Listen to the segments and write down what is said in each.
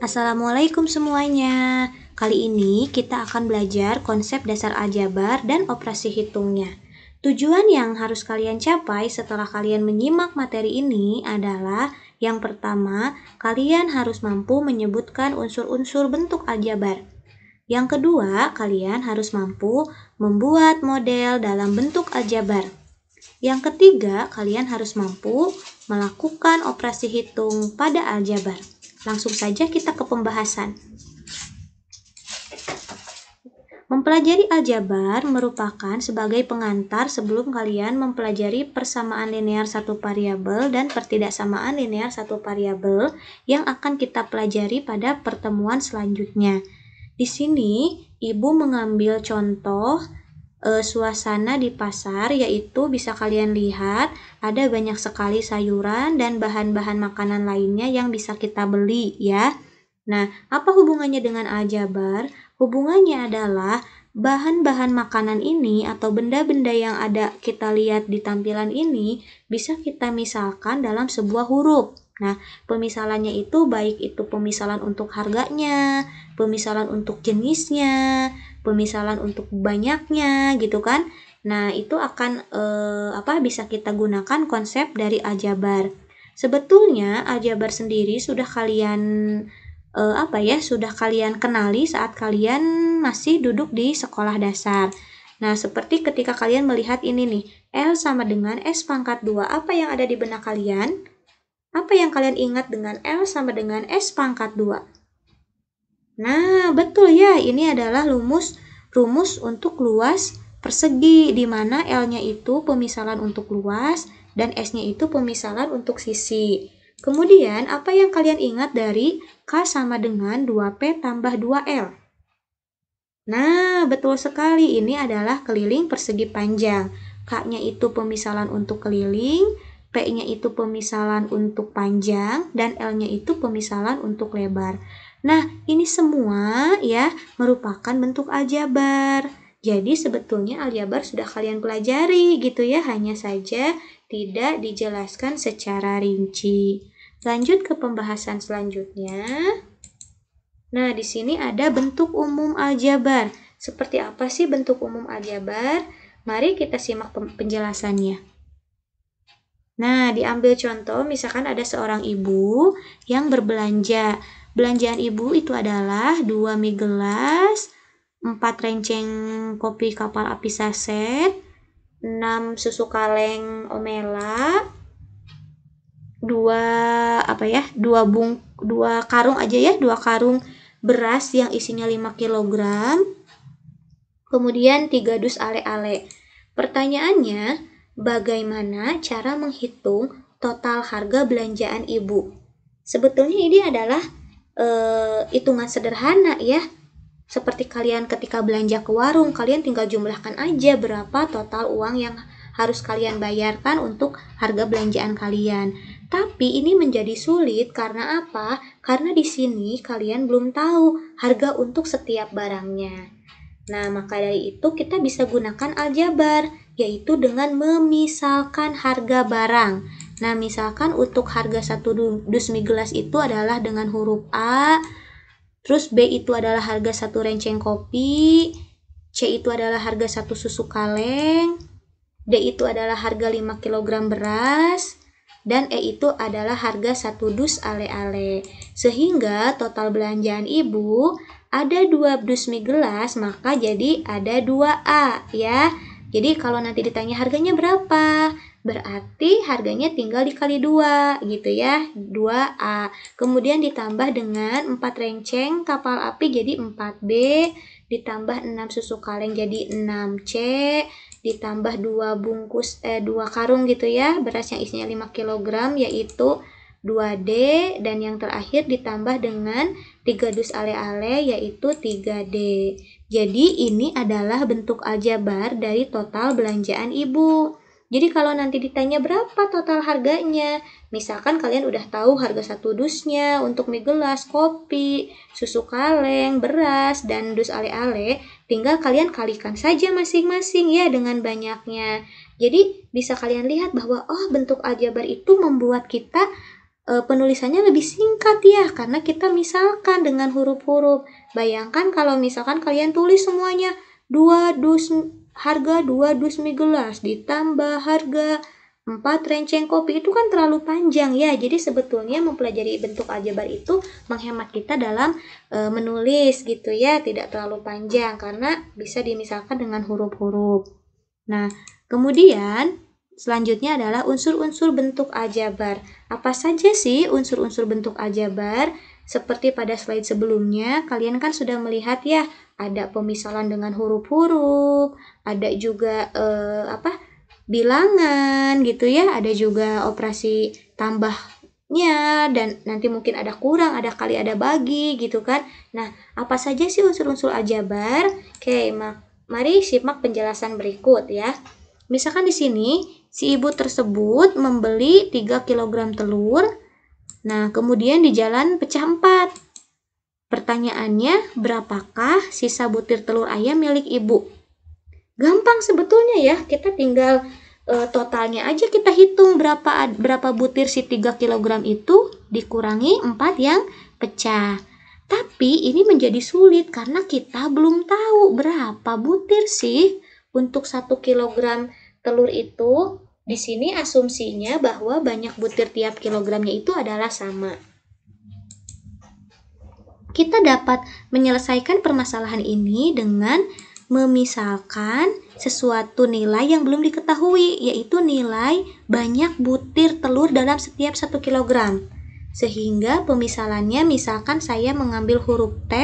Assalamualaikum semuanya. Kali ini kita akan belajar konsep dasar aljabar dan operasi hitungnya. Tujuan yang harus kalian capai setelah kalian menyimak materi ini adalah yang pertama, kalian harus mampu menyebutkan unsur-unsur bentuk aljabar. Yang kedua, kalian harus mampu membuat model dalam bentuk aljabar. Yang ketiga, kalian harus mampu melakukan operasi hitung pada aljabar. Langsung saja kita ke pembahasan. Mempelajari aljabar merupakan sebagai pengantar sebelum kalian mempelajari persamaan linear satu variabel dan pertidaksamaan linear satu variabel yang akan kita pelajari pada pertemuan selanjutnya. Di sini, Ibu mengambil contoh suasana di pasar, yaitu bisa kalian lihat ada banyak sekali sayuran dan bahan-bahan makanan lainnya yang bisa kita beli ya. Nah, apa hubungannya dengan aljabar? Hubungannya adalah bahan-bahan makanan ini atau benda-benda yang ada kita lihat di tampilan ini bisa kita misalkan dalam sebuah huruf. Nah, pemisalannya itu baik itu pemisalan untuk harganya, pemisalan untuk jenisnya, pemisalan untuk banyaknya gitu kan. Nah, itu akan bisa kita gunakan konsep dari aljabar. Sebetulnya aljabar sendiri sudah kalian sudah kalian kenali saat kalian masih duduk di sekolah dasar. Nah, seperti ketika kalian melihat ini nih, L sama dengan S pangkat 2. Apa yang ada di benak kalian? Apa yang kalian ingat dengan L sama dengan S pangkat 2? Nah, betul ya, ini adalah rumus untuk luas persegi, di mana L-nya itu pemisalan untuk luas dan S-nya itu pemisalan untuk sisi. Kemudian, apa yang kalian ingat dari K sama dengan 2P tambah 2L? Nah, betul sekali, ini adalah keliling persegi panjang. K-nya itu pemisalan untuk keliling, P-nya itu pemisalan untuk panjang, dan L-nya itu pemisalan untuk lebar. Nah, ini semua ya merupakan bentuk aljabar. Jadi sebetulnya aljabar sudah kalian pelajari gitu ya, hanya saja tidak dijelaskan secara rinci. Lanjut ke pembahasan selanjutnya. Nah, di sini ada bentuk umum aljabar. Seperti apa sih bentuk umum aljabar? Mari kita simak penjelasannya. Nah, diambil contoh, misalkan ada seorang ibu yang berbelanja. Belanjaan ibu itu adalah 2 mie gelas, 4 renceng kopi kapal api saset, 6 susu kaleng omela, 2 karung aja ya, 2 karung beras yang isinya 5 kg, kemudian 3 dus ale-ale. Pertanyaannya, bagaimana cara menghitung total harga belanjaan ibu? Sebetulnya ini adalah hitungan sederhana ya. Seperti kalian ketika belanja ke warung, kalian tinggal jumlahkan aja berapa total uang yang harus kalian bayarkan untuk harga belanjaan kalian. Tapi ini menjadi sulit karena apa? Karena di sini kalian belum tahu harga untuk setiap barangnya. Nah, maka dari itu kita bisa gunakan aljabar, yaitu dengan memisalkan harga barang. Nah, misalkan untuk harga 1 dus mie gelas itu adalah dengan huruf A, terus B itu adalah harga 1 renceng kopi, C itu adalah harga 1 susu kaleng, D itu adalah harga 5 kg beras, dan E itu adalah harga 1 dus ale-ale. Sehingga total belanjaan ibu ada 2 dus mie gelas, maka jadi ada 2A ya. Jadi kalau nanti ditanya harganya berapa, berarti harganya tinggal dikali 2 gitu ya, 2A. Kemudian ditambah dengan 4 renceng kapal api jadi 4B, ditambah 6 susu kaleng jadi 6C, ditambah 2 karung gitu ya, beras yang isinya 5 kg yaitu 2D, dan yang terakhir ditambah dengan 3 dus ale-ale yaitu 3D. Jadi ini adalah bentuk aljabar dari total belanjaan ibu. Jadi kalau nanti ditanya berapa total harganya, misalkan kalian udah tahu harga 1 dusnya untuk mie gelas, kopi, susu kaleng, beras, dan dus ale-ale, tinggal kalian kalikan saja masing-masing ya dengan banyaknya. Jadi bisa kalian lihat bahwa bentuk aljabar itu membuat kita penulisannya lebih singkat ya, karena kita misalkan dengan huruf-huruf. Bayangkan kalau misalkan kalian tulis semuanya 2 dus harga 2 dus mie gelas ditambah harga 4 renceng kopi, itu kan terlalu panjang ya. Jadi sebetulnya mempelajari bentuk aljabar itu menghemat kita dalam menulis gitu ya, tidak terlalu panjang karena bisa dimisalkan dengan huruf-huruf. Nah, kemudian selanjutnya adalah unsur-unsur bentuk aljabar. Apa saja sih unsur-unsur bentuk aljabar? Seperti pada slide sebelumnya, kalian kan sudah melihat ya, ada pemisalan dengan huruf-huruf, ada juga bilangan gitu ya, ada juga operasi tambahnya, dan nanti mungkin ada kurang, ada kali, ada bagi gitu kan. Nah, apa saja sih unsur-unsur aljabar? Oke, mari simak penjelasan berikut ya. Misalkan di sini si ibu tersebut membeli 3 kg telur. Nah, kemudian di jalan pecah 4. Pertanyaannya, berapakah sisa butir telur ayam milik ibu? Gampang sebetulnya ya, kita tinggal totalnya aja kita hitung berapa butir si 3 kg itu dikurangi 4 yang pecah. Tapi ini menjadi sulit karena kita belum tahu berapa butir sih untuk 1 kg telur itu. Di sini asumsinya bahwa banyak butir tiap kilogramnya itu adalah sama. Kita dapat menyelesaikan permasalahan ini dengan memisalkan sesuatu nilai yang belum diketahui, yaitu nilai banyak butir telur dalam setiap 1 kg. Sehingga pemisalannya, misalkan saya mengambil huruf T,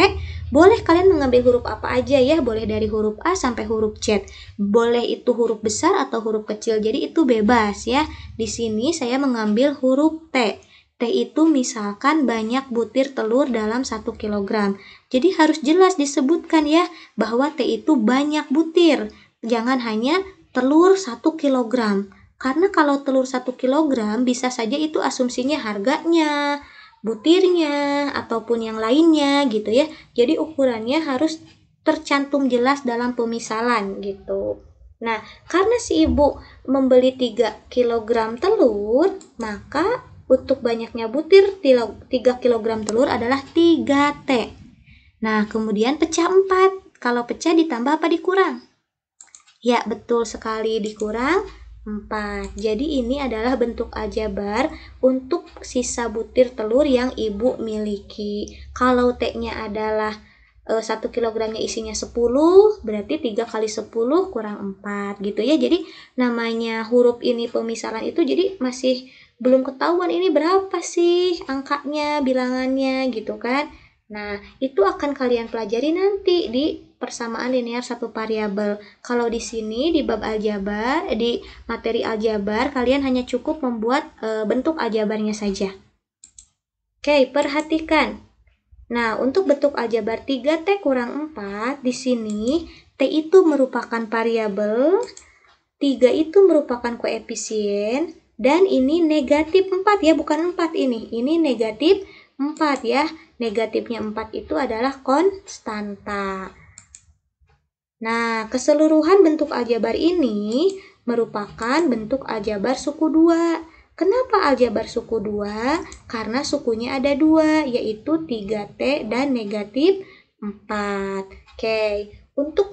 boleh kalian mengambil huruf apa aja ya, boleh dari huruf A sampai huruf Z. Boleh itu huruf besar atau huruf kecil, jadi itu bebas ya. Di sini saya mengambil huruf T. T itu misalkan banyak butir telur dalam 1 kg. Jadi harus jelas disebutkan ya, bahwa T itu banyak butir. Jangan hanya telur 1 kg. Karena kalau telur 1 kg bisa saja itu asumsinya harganya, butirnya, ataupun yang lainnya gitu ya. Jadi ukurannya harus tercantum jelas dalam pemisalan gitu. Nah, karena si ibu membeli 3 kg telur, maka untuk banyaknya butir 3 kg telur adalah 3T. Nah, kemudian pecah 4. Kalau pecah ditambah apa dikurang? Ya, betul sekali, dikurang 4. Jadi ini adalah bentuk aljabar untuk sisa butir telur yang ibu miliki. Kalau T-nya adalah 1 kilogramnya isinya 10, berarti 3 kali 10 kurang 4 gitu ya. Jadi namanya huruf ini pemisalan itu jadi masih belum ketahuan ini berapa sih angkanya, bilangannya gitu kan. Nah, itu akan kalian pelajari nanti di persamaan linear satu variabel. Kalau di sini di bab aljabar, di materi aljabar, kalian hanya cukup membuat bentuk aljabarnya saja. Oke, perhatikan. Nah, untuk bentuk aljabar 3T kurang 4, di sini T itu merupakan variabel, 3 itu merupakan koefisien, dan ini negatif 4 ya, bukan 4 ini. Ini negatif 4 ya. Negatifnya 4 itu adalah konstanta. Nah, keseluruhan bentuk aljabar ini merupakan bentuk aljabar suku 2. Kenapa aljabar suku 2? Karena sukunya ada 2, yaitu 3T dan negatif 4. Oke, untuk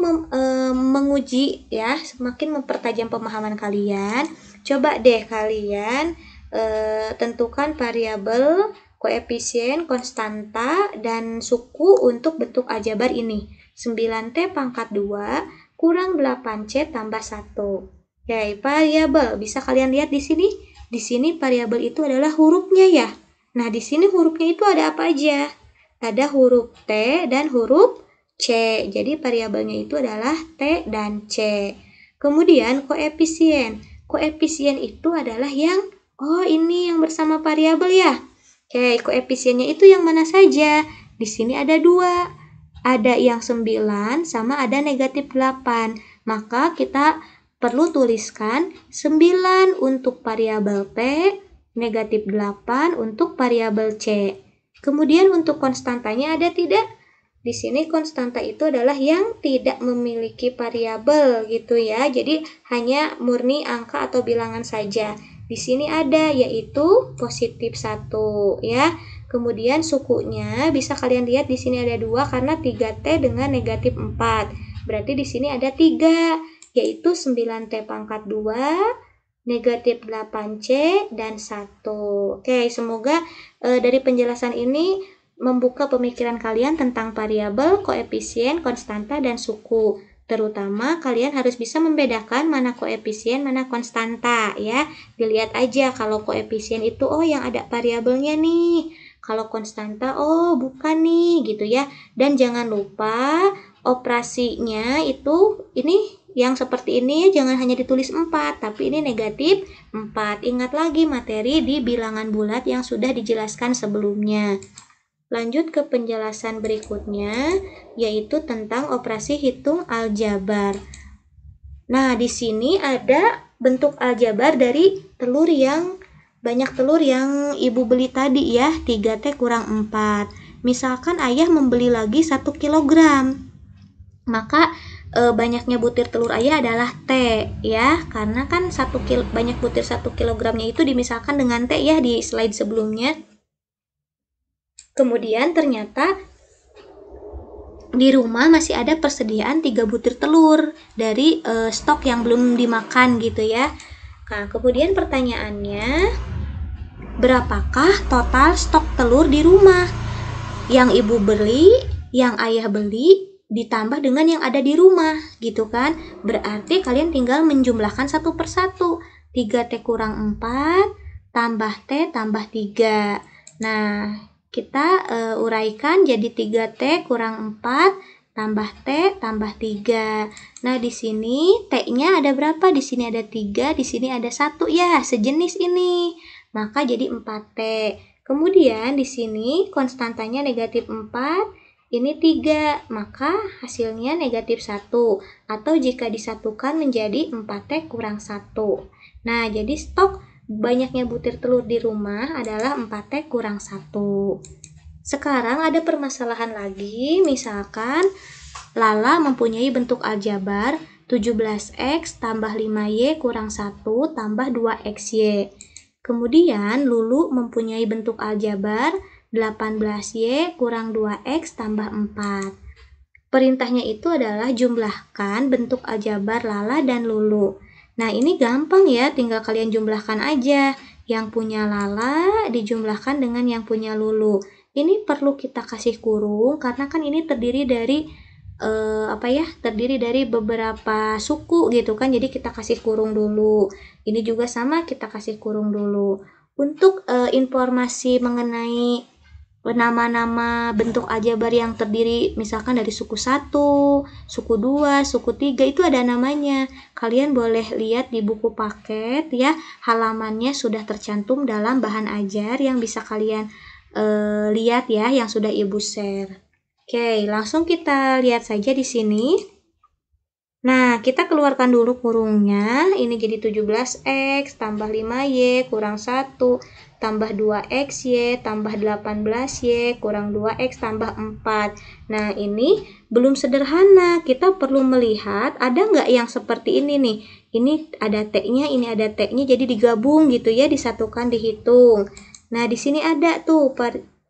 menguji ya, semakin mempertajam pemahaman kalian, coba deh kalian tentukan variabel, koefisien, konstanta, dan suku untuk bentuk aljabar ini. 9T pangkat 2 kurang 8C tambah 1. Oke, variabel bisa kalian lihat di sini. Di sini variabel itu adalah hurufnya ya. Nah, di sini hurufnya itu ada apa aja? Ada huruf T dan huruf C. Jadi variabelnya itu adalah T dan C. Kemudian koefisien. Koefisien itu adalah yang ini yang bersama variabel ya. Oke, koefisiennya itu yang mana saja? Di sini ada 2. Ada yang 9 sama ada negatif 8. Maka kita perlu tuliskan 9 untuk variabel P, negatif 8 untuk variabel C. Kemudian untuk konstantanya ada tidak? Di sini konstanta itu adalah yang tidak memiliki variabel gitu ya. Jadi hanya murni angka atau bilangan saja. Di sini ada yaitu positif 1 ya. Kemudian sukunya bisa kalian lihat di sini ada 2 karena 3T dengan negatif 4. Berarti di sini ada 3 yaitu 9T pangkat 2, negatif 8C, dan 1. Oke, semoga dari penjelasan ini membuka pemikiran kalian tentang variabel, koefisien, konstanta, dan suku. Terutama kalian harus bisa membedakan mana koefisien, mana konstanta ya. Dilihat aja kalau koefisien itu oh yang ada variabelnya nih. Kalau konstanta oh bukan nih gitu ya. Dan jangan lupa operasinya itu ini yang seperti ini jangan hanya ditulis 4, tapi ini negatif 4. Ingat lagi materi di bilangan bulat yang sudah dijelaskan sebelumnya. Lanjut ke penjelasan berikutnya, yaitu tentang operasi hitung aljabar. Nah, di sini ada bentuk aljabar dari telur yang banyak telur yang ibu beli tadi ya, 3T kurang 4. Misalkan ayah membeli lagi 1 kilogram. Maka banyaknya butir telur ayah adalah T ya, karena kan banyak butir 1 kilogramnya itu dimisalkan dengan T ya di slide sebelumnya. Kemudian ternyata di rumah masih ada persediaan 3 butir telur dari stok yang belum dimakan gitu ya. Nah, kemudian pertanyaannya, berapakah total stok telur di rumah? Yang ibu beli, yang ayah beli, ditambah dengan yang ada di rumah gitu kan. Berarti kalian tinggal menjumlahkan satu persatu. 3T kurang 4 tambah T tambah 3. Nah, kita uraikan jadi 3T kurang 4 tambah T tambah 3. Nah, di sini T-nya ada berapa? Di sini ada 3, di sini ada 1 ya, sejenis ini. Maka jadi 4T. Kemudian di sini konstantanya negatif 4, ini 3, maka hasilnya negatif 1. Atau jika disatukan menjadi 4T kurang 1. Nah, jadi stok banyaknya butir telur di rumah adalah 4T kurang 1. Sekarang ada permasalahan lagi, misalkan Lala mempunyai bentuk aljabar 17X tambah 5Y kurang 1 tambah 2XY. Kemudian Lulu mempunyai bentuk aljabar 18Y kurang 2X tambah 4. Perintahnya itu adalah jumlahkan bentuk aljabar Lala dan Lulu. Nah, ini gampang ya, tinggal kalian jumlahkan aja. Yang punya Lala dijumlahkan dengan yang punya Lulu. Ini perlu kita kasih kurung karena kan ini terdiri dari terdiri dari beberapa suku gitu kan, jadi kita kasih kurung dulu. Ini juga sama, kita kasih kurung dulu. Untuk informasi mengenai nama-nama bentuk aljabar yang terdiri misalkan dari suku 1, suku 2, suku 3 itu ada namanya. Kalian boleh lihat di buku paket ya, halamannya sudah tercantum dalam bahan ajar yang bisa kalian lihat ya, yang sudah ibu share. Oke, langsung kita lihat saja di sini. Nah, kita keluarkan dulu kurungnya. Ini jadi 17X tambah 5Y kurang 1 tambah 2XY tambah 18Y kurang 2X tambah 4. Nah, ini belum sederhana. Kita perlu melihat ada nggak yang seperti ini nih. Ini ada T-nya, ini ada T-nya, jadi digabung gitu ya, disatukan, dihitung. Nah, di sini ada tuh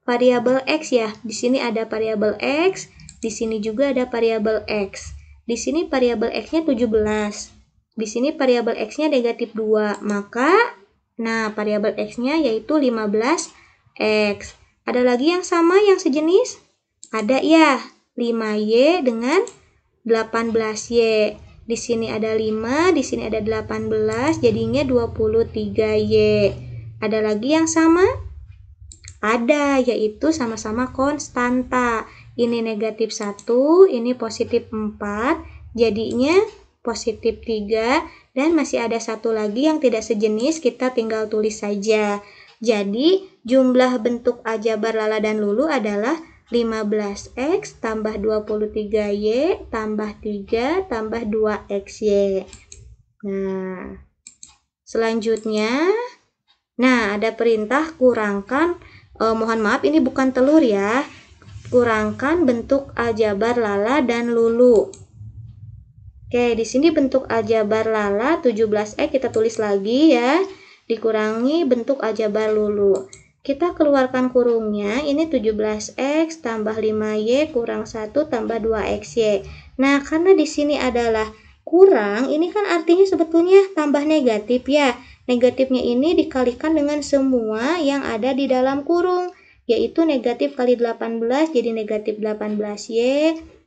variabel X ya. Di sini ada variabel X, di sini juga ada variabel X. Di sini variabel X-nya 17. Di sini variabel X-nya negatif 2. Maka, nah variabel X-nya yaitu 15X. Ada lagi yang sama, yang sejenis? Ada ya, 5Y dengan 18Y. Di sini ada 5, di sini ada 18, jadinya 23Y. Ada lagi yang sama? Ada, yaitu sama-sama konstanta. Ini negatif 1, ini positif 4, jadinya positif 3, dan masih ada satu lagi yang tidak sejenis, kita tinggal tulis saja. Jadi, jumlah bentuk aljabar Lala dan Lulu adalah 15X tambah 23Y tambah 3 tambah 2XY. Nah, selanjutnya, nah ada perintah kurangkan, mohon maaf ini bukan telur ya, kurangkan bentuk aljabar Lala dan Lulu. Oke, di sini bentuk aljabar Lala 17X kita tulis lagi ya. dikurangi bentuk aljabar dulu. Kita keluarkan kurungnya, ini 17x tambah 5y kurang 1 tambah 2xy. Nah, karena di sini adalah kurang, ini kan artinya sebetulnya tambah negatif ya. Negatifnya ini dikalikan dengan semua yang ada di dalam kurung, yaitu negatif kali 18 jadi negatif 18y,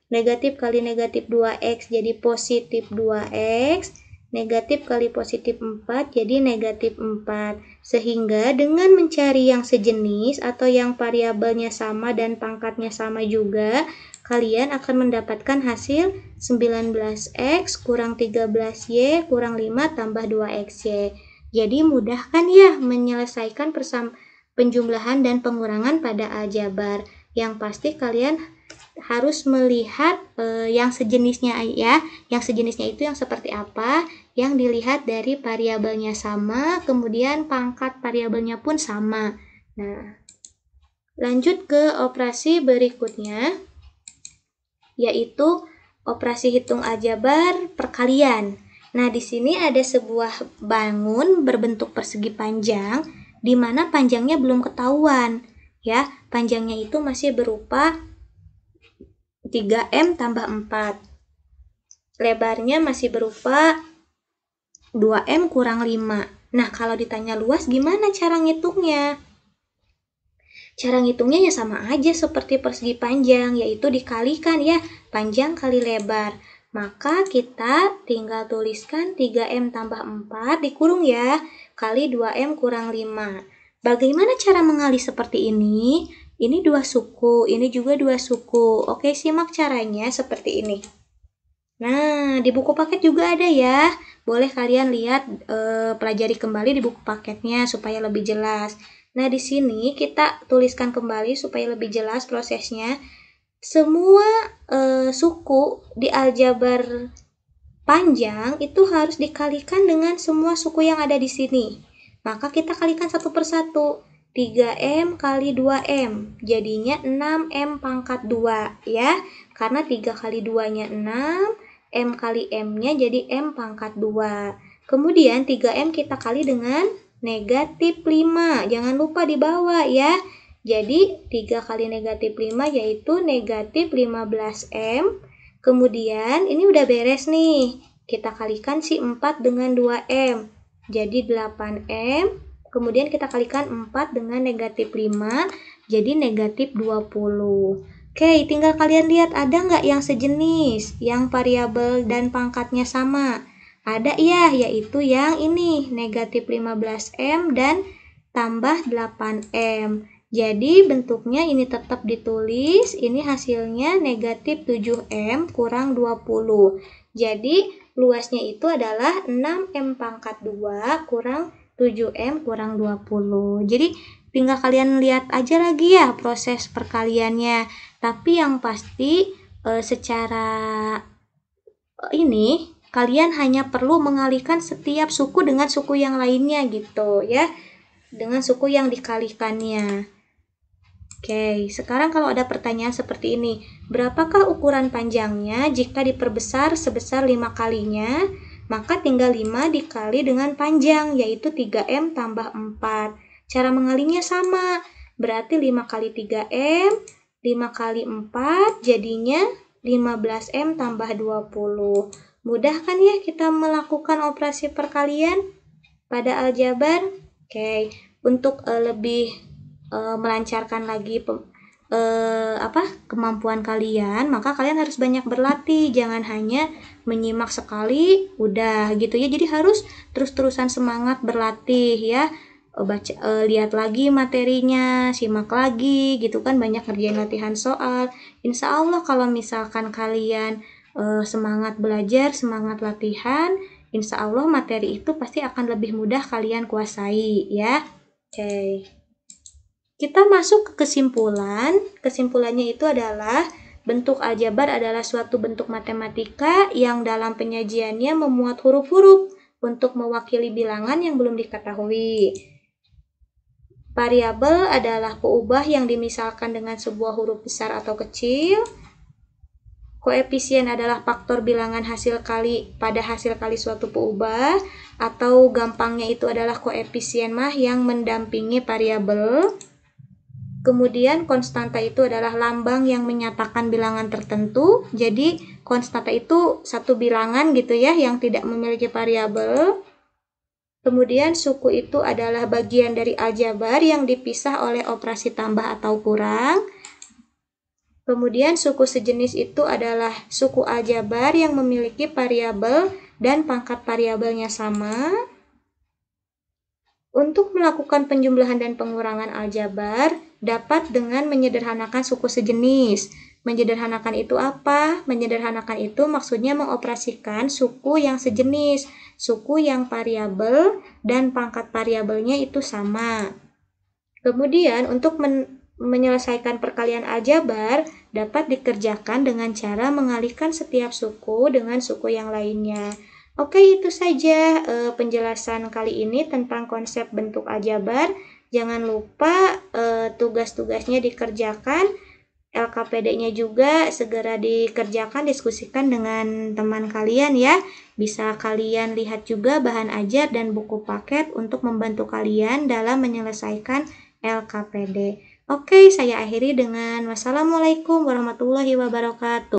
negatif kali negatif 2x jadi positif 2x, negatif kali positif 4 jadi negatif 4. Sehingga dengan mencari yang sejenis atau yang variabelnya sama dan pangkatnya sama juga, kalian akan mendapatkan hasil 19x kurang 13y kurang 5 tambah 2xy. Jadi mudah kan ya menyelesaikan penjumlahan dan pengurangan pada aljabar. Yang pasti kalian harus melihat yang sejenisnya ya. Yang sejenisnya itu yang seperti apa? Yang dilihat dari variabelnya sama, kemudian pangkat variabelnya pun sama. Nah, lanjut ke operasi berikutnya, yaitu operasi hitung aljabar perkalian. Nah, di sini ada sebuah bangun berbentuk persegi panjang, di mana panjangnya belum ketahuan. Ya, panjangnya itu masih berupa 3M tambah 4. Lebarnya masih berupa 2M kurang 5. Nah, kalau ditanya luas gimana cara ngitungnya? Cara ngitungnya ya sama aja seperti persegi panjang, yaitu dikalikan ya, panjang kali lebar. Maka kita tinggal tuliskan 3M tambah 4 dikurung ya, kali 2M kurang 5. Bagaimana cara mengali seperti ini? Ini 2 suku, ini juga 2 suku. Oke, simak caranya seperti ini. Nah, di buku paket juga ada ya. Boleh kalian lihat, pelajari kembali di buku paketnya supaya lebih jelas. Nah, di sini kita tuliskan kembali supaya lebih jelas prosesnya. Semua suku di aljabar panjang itu harus dikalikan dengan semua suku yang ada di sini. Maka kita kalikan satu persatu. 3M kali 2M jadinya 6M pangkat 2 ya. Karena 3 kali 2-nya 6, M kali M-nya jadi M pangkat 2. Kemudian 3M kita kali dengan negatif 5. Jangan lupa di bawah ya. Jadi 3 kali negatif 5 yaitu negatif 15M. Kemudian ini udah beres nih. Kita kalikan si 4 dengan 2M. Jadi 8M. Kemudian kita kalikan 4 dengan negatif 5. Jadi negatif 20. Oke, tinggal kalian lihat ada nggak yang sejenis, yang variabel dan pangkatnya sama? Ada ya, yaitu yang ini, negatif 15M dan tambah 8M. Jadi bentuknya ini tetap ditulis, ini hasilnya negatif 7M kurang 20. Jadi luasnya itu adalah 6M pangkat 2 kurang 7M kurang 20. Jadi tinggal kalian lihat aja lagi ya proses perkaliannya. Tapi yang pasti secara ini kalian hanya perlu mengalihkan setiap suku dengan suku yang lainnya gitu ya. Dengan suku yang dikalikannya. Oke, sekarang kalau ada pertanyaan seperti ini, berapakah ukuran panjangnya jika diperbesar sebesar 5 kalinya? Maka tinggal 5 dikali dengan panjang, yaitu 3M tambah 4. Cara mengalinya sama, berarti 5 kali 3M, 5 kali 4, jadinya 15M tambah 20. Mudah kan ya kita melakukan operasi perkalian pada aljabar? Oke, untuk lebih melancarkan lagi kemampuan kalian, maka kalian harus banyak berlatih, jangan hanya menyimak sekali udah gitu ya. Jadi harus terus-terusan semangat berlatih ya. Lihat lagi materinya, simak lagi gitu kan, banyak ngerjain latihan soal. Insya Allah kalau misalkan kalian semangat belajar, semangat latihan, insya Allah materi itu pasti akan lebih mudah kalian kuasai ya. Oke. Kita masuk ke kesimpulan. Kesimpulannya itu adalah bentuk aljabar adalah suatu bentuk matematika yang dalam penyajiannya memuat huruf-huruf untuk mewakili bilangan yang belum diketahui. Variabel adalah peubah yang dimisalkan dengan sebuah huruf besar atau kecil. koefisien adalah faktor bilangan hasil kali pada hasil kali suatu peubah, atau gampangnya itu adalah koefisien mah yang mendampingi variabel. Kemudian konstanta itu adalah lambang yang menyatakan bilangan tertentu. Jadi konstanta itu satu bilangan gitu ya yang tidak memiliki variabel. Kemudian suku itu adalah bagian dari aljabar yang dipisah oleh operasi tambah atau kurang. Kemudian suku sejenis itu adalah suku aljabar yang memiliki variabel dan pangkat variabelnya sama. Untuk melakukan penjumlahan dan pengurangan aljabar dapat dengan menyederhanakan suku sejenis. Menyederhanakan itu apa? Menyederhanakan itu maksudnya mengoperasikan suku yang sejenis, suku yang variabel dan pangkat variabelnya itu sama. Kemudian untuk menyelesaikan perkalian aljabar dapat dikerjakan dengan cara mengalihkan setiap suku dengan suku yang lainnya. Oke, itu saja penjelasan kali ini tentang konsep bentuk aljabar. Jangan lupa tugas-tugasnya dikerjakan, LKPD-nya juga segera dikerjakan, diskusikan dengan teman kalian ya. Bisa kalian lihat juga bahan ajar dan buku paket untuk membantu kalian dalam menyelesaikan LKPD. Oke, saya akhiri dengan wassalamualaikum warahmatullahi wabarakatuh.